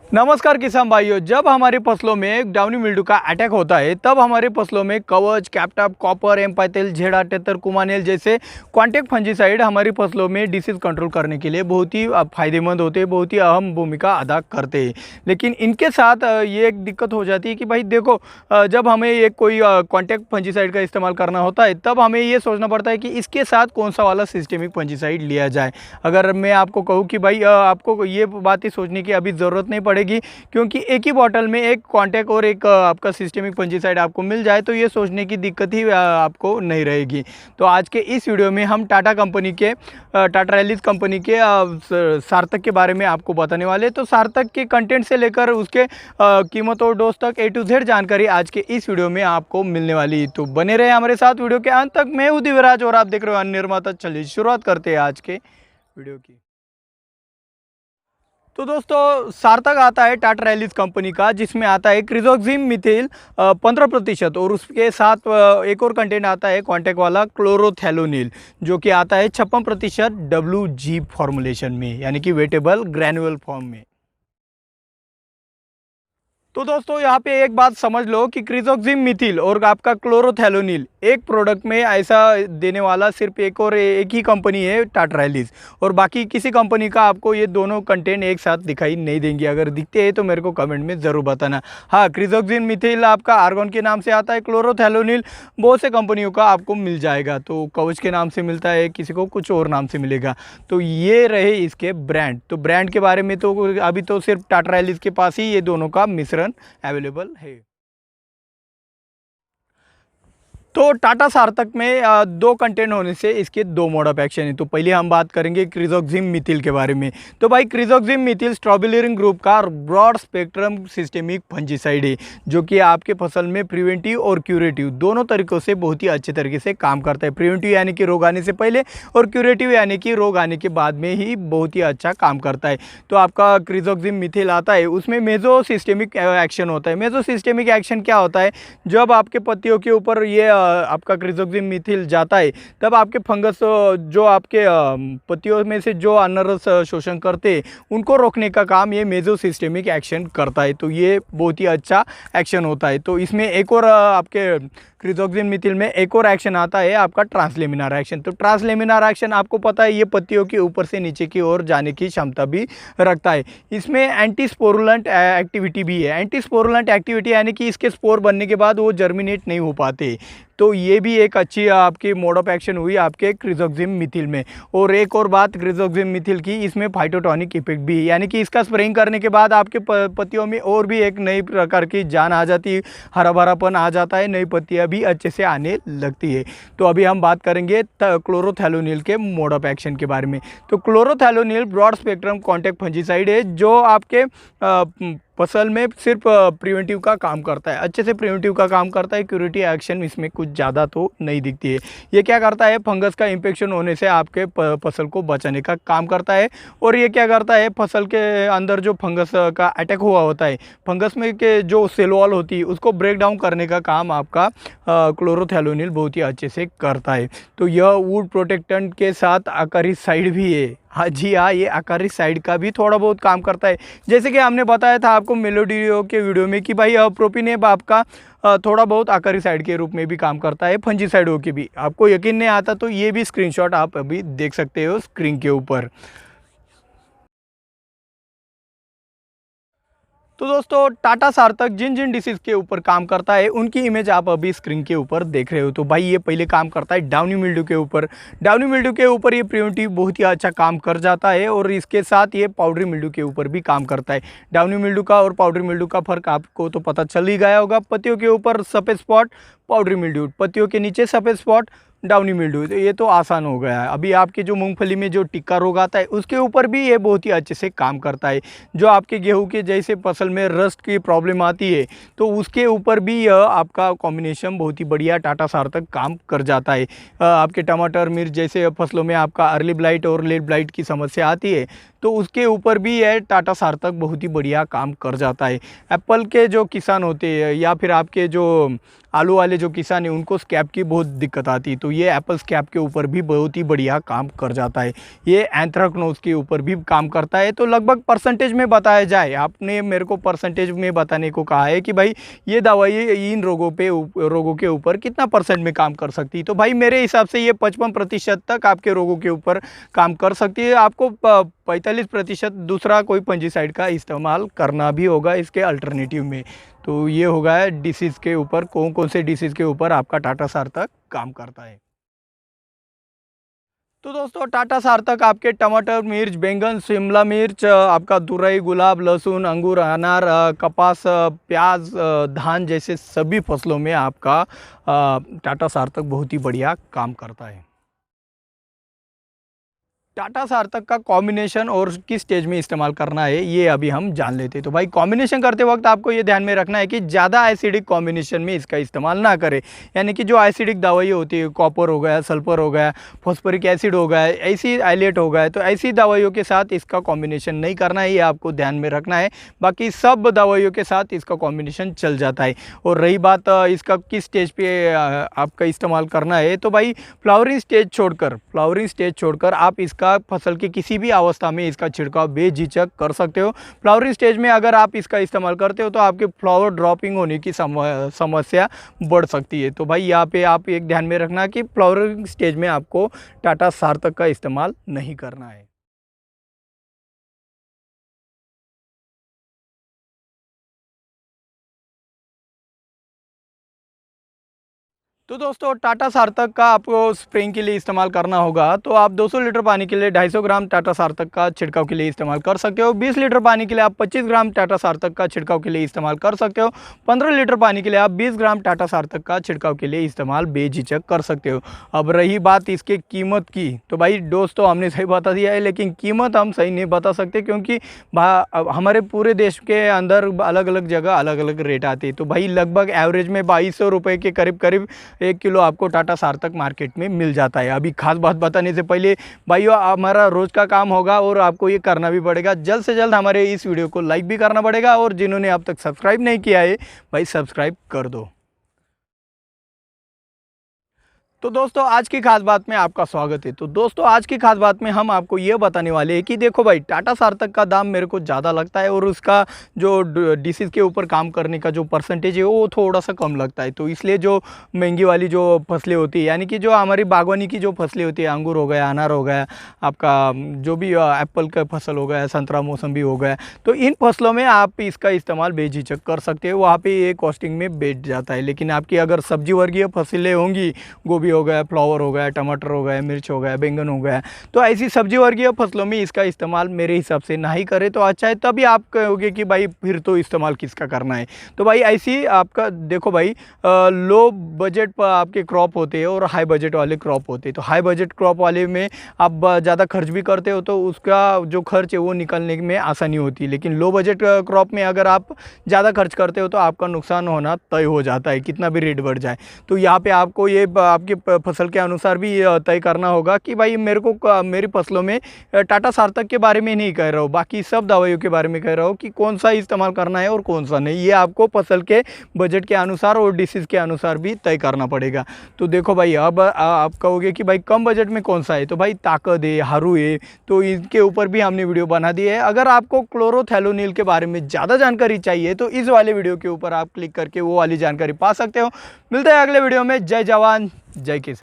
नमस्कार किसान भाइयों। जब हमारी फसलों में डाउनी मिल्ड्यू का अटैक होता है तब हमारी फसलों में कवच, कैप्टॉप, कॉपर, एम्पाइथिल, झेड़ा, टेतर, कुमानेल जैसे कॉन्टैक्ट फंजीसाइड हमारी फसलों में डिसीज कंट्रोल करने के लिए बहुत ही फायदेमंद होते हैं, बहुत ही अहम भूमिका अदा करते हैं। लेकिन इनके साथ ये एक दिक्कत हो जाती है कि भाई देखो, जब हमें एक कोई कॉन्टैक्ट फंजीसाइड का इस्तेमाल करना होता है तब हमें ये सोचना पड़ता है कि इसके साथ कौन सा वाला सिस्टेमिक फंजीसाइड लिया जाए। अगर मैं आपको कहूँ कि भाई आपको ये बात ही सोचने की अभी ज़रूरत नहीं पड़ेगी, क्योंकि एक ही बॉटल में एक कॉन्टैक्ट और एक आपका सिस्टेमिक फंजीसाइड आपको मिल जाए तो ये सोचने की दिक्कत ही आपको नहीं रहेगी। तो आज के इस वीडियो में हम टाटा रैलीज कंपनी के सार्थक के बारे में आपको बताने वाले। तो सार्थक के कंटेंट से लेकर उसके कीमत और डोज तक A to Z जानकारी आज के इस वीडियो में आपको मिलने वाली। तो बने रहे हमारे साथ वीडियो के अंत तक। मैं हूं दिव्यराज और आप देख रहे हो अन्य निर्माता। चलिए शुरुआत करते हैं आज के वीडियो की। तो दोस्तों, सार्थक आता है टाटा रैलीज कंपनी का, जिसमें आता है क्रिजोक्सिम मिथिल 15% और उसके साथ एक और कंटेंट आता है कॉन्टैक्ट वाला क्लोरोथैलोनिल, जो कि आता है 56% WG फॉर्मुलेशन में, यानी कि वेटेबल ग्रैन्युअल फॉर्म में। तो दोस्तों, यहाँ पे एक बात समझ लो कि क्रिजोक्सिम मिथिल और आपका क्लोरोथैलोनिल एक प्रोडक्ट में ऐसा देने वाला सिर्फ एक ही कंपनी है, टाटा रैलीज, और बाकी किसी कंपनी का आपको ये दोनों कंटेंट एक साथ दिखाई नहीं देंगे। अगर दिखते हैं तो मेरे को कमेंट में ज़रूर बताना। हाँ, क्रिजोक्सिम मिथिल आपका आर्गन के नाम से आता है, क्लोरोथैलोनिल बहुत से कंपनियों का आपको मिल जाएगा। तो कवच के नाम से मिलता है, किसी को कुछ और नाम से मिलेगा। तो ये रहे इसके ब्रांड। तो ब्रांड के बारे में तो अभी तो सिर्फ टाटा रैलीज के पास ही ये दोनों का मिश्रण अवेलेबल है। तो टाटा सार्थक में दो कंटेंट होने से इसके दो मोड ऑफ एक्शन है। तो पहले हम बात करेंगे क्रिजोक्सिम मिथिल के बारे में। तो भाई क्रिजोक्सिम मिथिल स्ट्रोबिलिरिन ग्रुप का ब्रॉड स्पेक्ट्रम सिस्टेमिक फंजीसाइड है, जो कि आपके फसल में प्रिवेंटिव और क्यूरेटिव दोनों तरीकों से बहुत ही अच्छे तरीके से काम करता है। प्रिवेंटिव यानी कि रोग आने से पहले, और क्यूरेटिव यानी कि रोग आने के बाद में ही बहुत ही अच्छा काम करता है। तो आपका क्रिजोक्सिम मिथिल आता है, उसमें मेजो सिस्टेमिक एक्शन होता है। मेजो सिस्टेमिक एक्शन क्या होता है? जब आपके पत्तियों के ऊपर ये आपका क्रिजोक्सिम मिथिल जाता है तब आपके फंगस जो आपके पत्तियों में से जो अन्न रस शोषण करते हैं उनको रोकने का काम ये मेजो सिस्टेमिक एक्शन करता है। तो ये बहुत ही अच्छा एक्शन होता है। तो इसमें एक और आपके क्रिजोक्सिम मिथिल में एक और एक्शन आता है आपका ट्रांसलेमिनार एक्शन। तो ट्रांसलेमिनार एक्शन आपको पता है, ये पत्तियों के ऊपर से नीचे की ओर जाने की क्षमता भी रखता है। इसमें एंटी स्पोरुलेंट एक्टिविटी भी है। एंटी स्पोरुलेंट एक्टिविटी यानी कि इसके स्पोर बनने के बाद वो जर्मिनेट नहीं हो पाते। तो ये भी एक अच्छी आपकी मोड ऑफ एक्शन हुई आपके क्रिजोक्सिम मिथिल में। और एक और बात क्रिजोक्सिम मिथिल की, इसमें फाइटोटॉनिक इफेक्ट भी है, यानी कि इसका स्प्रेइंग करने के बाद आपके पत्तियों में और भी एक नई प्रकार की जान आ जाती है, हरा भरापन आ जाता है, नई पत्तियां भी अच्छे से आने लगती है। तो अभी हम बात करेंगे क्लोरोथैलोनिल के मोड ऑफ एक्शन के बारे में। तो क्लोरोथैलोनिल ब्रॉड स्पेक्ट्रम कॉन्टैक्ट फंजीसाइड है, जो आपके फसल में सिर्फ प्रिवेंटिव का काम करता है, अच्छे से प्रिवेंटिव का काम करता है। क्यूरेटिव एक्शन इसमें कुछ ज़्यादा तो नहीं दिखती है। ये क्या करता है? फंगस का इन्फेक्शन होने से आपके फसल को बचाने का काम करता है। और ये क्या करता है? फसल के अंदर जो फंगस का अटैक हुआ होता है, फंगस में के जो सेल वॉल होती है उसको ब्रेक डाउन करने का काम आपका क्लोरोथैलोनिल बहुत ही अच्छे से करता है। तो यह वुड प्रोटेक्टेंट के साथ अकारिसाइड भी है। हाँ जी हाँ, ये अकारिसाइड का भी थोड़ा बहुत काम करता है। जैसे कि हमने बताया था आपको मेलोडियो के वीडियो में कि भाई प्रोपिनेब आपका थोड़ा बहुत अकारिसाइड के रूप में भी काम करता है, फंजीसाइडों के भी। आपको यकीन नहीं आता तो ये भी स्क्रीनशॉट आप अभी देख सकते हो स्क्रीन के ऊपर। तो दोस्तों, टाटा सार्थक जिन जिन डिसीज़ के ऊपर काम करता है उनकी इमेज आप अभी स्क्रीन के ऊपर देख रहे हो। तो भाई ये पहले काम करता है डाउनी मिल्ड्यू के ऊपर। डाउनी मिल्ड्यू के ऊपर ये प्रिवेंटिव बहुत ही अच्छा काम कर जाता है, और इसके साथ ये पाउडरी मिल्ड्यू के ऊपर भी काम करता है। डाउनी मिल्ड्यू का और पाउडरी मिल्ड्यू का फ़र्क आपको तो पता चल ही गया होगा। पत्तियों के ऊपर सफ़ेद स्पॉट पाउडरी मिल्ड्यू, पत्तियों के नीचे सफ़ेद स्पॉट डाउनी मिल्ड्यू। तो ये तो आसान हो गया है। अभी आपके जो मूंगफली में जो टिक्का रोग आता है उसके ऊपर भी ये बहुत ही अच्छे से काम करता है। जो आपके गेहूं के जैसे फसल में रस्ट की प्रॉब्लम आती है तो उसके ऊपर भी यह आपका कॉम्बिनेशन बहुत ही बढ़िया टाटा सार्थक काम कर जाता है। आपके टमाटर, मिर्च जैसे फसलों में आपका अर्ली ब्लाइट और लेट ब्लाइट की समस्या आती है तो उसके ऊपर भी ये टाटा सार्थक बहुत ही बढ़िया काम कर जाता है। एप्पल के जो किसान होते हैं या फिर आपके जो आलू वाले जो किसान हैं उनको स्कैब की बहुत दिक्कत आती है, तो ये एप्पल स्कैब के ऊपर भी बहुत ही बढ़िया काम कर जाता है। ये एंथ्रेक्नोज के ऊपर भी काम करता है। तो लगभग परसेंटेज में बताया जाए, आपने मेरे को परसेंटेज में बताने को कहा है कि भाई ये दवाई इन रोगों के ऊपर कितना परसेंट में काम कर सकती है, तो भाई मेरे हिसाब से ये 55% तक आपके रोगों के ऊपर काम कर सकती है। आपको 45% दूसरा कोई फंजीसाइड का इस्तेमाल करना भी होगा इसके अल्टरनेटिव में। तो ये होगा डिसीज़ के ऊपर, कौन कौन से डिसीज़ के ऊपर आपका टाटा सार्थक काम करता है। तो दोस्तों टाटा सार्थक आपके टमाटर, मिर्च, बैंगन, शिमला मिर्च, आपका तुरई, गुलाब, लहसुन, अंगूर, अनार, कपास, प्याज, धान जैसे सभी फसलों में आपका टाटा सार्थक बहुत ही बढ़िया काम करता है। टाटा सार्थक का कॉम्बिनेशन और किस स्टेज में इस्तेमाल करना है ये अभी हम जान लेते हैं। तो भाई कॉम्बिनेशन करते वक्त आपको ये ध्यान में रखना है कि ज़्यादा एसिडिक कॉम्बिनेशन में इसका इस्तेमाल ना करें। यानी कि जो एसिडिक दवाई होती है, कॉपर हो गया, सल्फर हो गया, फॉस्फोरिक एसिड हो गया, ऐसी आइलेट हो गया, तो ऐसी दवाइयों के साथ इसका कॉम्बिनेशन नहीं करना है, ये आपको ध्यान में रखना है। बाकी सब दवाइयों के साथ इसका कॉम्बिनेशन चल जाता है। और रही बात इसका किस स्टेज पे आपका इस्तेमाल करना है, तो भाई फ्लावरिंग स्टेज छोड़कर आप इसका फसल की किसी भी अवस्था में इसका छिड़काव बेझिझक कर सकते हो। फ्लावरिंग स्टेज में अगर आप इसका इस्तेमाल करते हो तो आपके फ्लावर ड्रॉपिंग होने की समस्या बढ़ सकती है। तो भाई यहाँ पे आप एक ध्यान में रखना कि फ्लावरिंग स्टेज में आपको टाटा सार्थक का इस्तेमाल नहीं करना है। तो दोस्तों टाटा सार्थक का आपको स्प्रेइंग के लिए इस्तेमाल करना होगा, तो आप 200 लीटर पानी के लिए 250 ग्राम टाटा सार्थक का छिड़काव के लिए इस्तेमाल कर सकते हो। 20 लीटर पानी के लिए आप 25 ग्राम टाटा सार्थक का छिड़काव के लिए इस्तेमाल कर सकते हो। 15 लीटर पानी के लिए आप 20 ग्राम टाटा सार्थक का छिड़काव के लिए इस्तेमाल बेझिझक कर सकते हो। अब रही बात इसके कीमत की, तो भाई दोस्तों हमने सही बता दिया है, लेकिन कीमत हम सही नहीं बता सकते क्योंकि हमारे पूरे देश के अंदर अलग अलग जगह अलग अलग रेट आते हैं। तो भाई लगभग एवरेज में 2200 रुपये के करीब करीब 1 किलो आपको टाटा सार्थक मार्केट में मिल जाता है। अभी खास बात बताने से पहले भाइयों हमारा रोज़ का काम होगा और आपको ये करना भी पड़ेगा, जल्द से जल्द हमारे इस वीडियो को लाइक भी करना पड़ेगा, और जिन्होंने अब तक सब्सक्राइब नहीं किया है भाई सब्सक्राइब कर दो। तो दोस्तों आज की खास बात में आपका स्वागत है। तो दोस्तों आज की खास बात में हम आपको ये बताने वाले हैं कि देखो भाई टाटा सार्थक का दाम मेरे को ज़्यादा लगता है और उसका जो डिसीज़ के ऊपर काम करने का जो परसेंटेज है वो थोड़ा सा कम लगता है। तो इसलिए जो महंगी वाली जो फसलें होती है, यानी कि जो हमारी बागवानी की जो फसलें होती है, अंगूर हो गया, अनार हो गया, आपका जो भी एप्पल का फसल हो गया, संतरा मौसम्बी हो गया, तो इन फसलों में आप इसका इस्तेमाल बेझिझक कर सकते हो। वहाँ पर ये कॉस्टिंग में बैठ जाता है। लेकिन आपकी अगर सब्जी वर्गीय फसलें होंगी, गोभी हो गया, फ्लावर हो गया, टमाटर हो गया, मिर्च हो गया, बैंगन हो गया, तो ऐसी सब्जी वर्गीय फसलों में इसका इस्तेमाल मेरे हिसाब से ना ही करें तो अच्छा है। तभी आप कहोगे कि भाई फिर तो इस्तेमाल किसका करना है। तो भाई ऐसी आपका देखो भाई लो बजट पर आपके क्रॉप होते हैं और हाई बजट वाले क्रॉप होते हैं। तो हाई बजट क्रॉप वाले में आप ज़्यादा खर्च भी करते हो तो उसका जो खर्च है वो निकलने में आसानी होती है। लेकिन लो बजट क्रॉप में अगर आप ज़्यादा खर्च करते हो तो आपका नुकसान होना तय हो जाता है, कितना भी रेट बढ़ जाए। तो यहाँ पे आपको ये आपकी फसल के अनुसार भी तय करना होगा कि भाई मेरे को मेरी फसलों में टाटा सार्थक के बारे में नहीं कह रहा हूँ, बाकी सब दवाइयों के बारे में कह रहा हूँ कि कौन सा इस्तेमाल करना है और कौन सा नहीं। ये आपको फसल के बजट के अनुसार और डिसीज़ के अनुसार भी तय करना पड़ेगा। तो देखो भाई अब आप कहोगे कि भाई कम बजट में कौन सा है, तो भाई ताकत है, हारू है, तो इनके ऊपर भी हमने वीडियो बना दी है। अगर आपको क्लोरोथैलोनिल के बारे में ज़्यादा जानकारी चाहिए तो इस वाले वीडियो के ऊपर आप क्लिक करके वो वाली जानकारी पा सकते हो। मिलते हैं अगले वीडियो में। जय जवान जय किसान।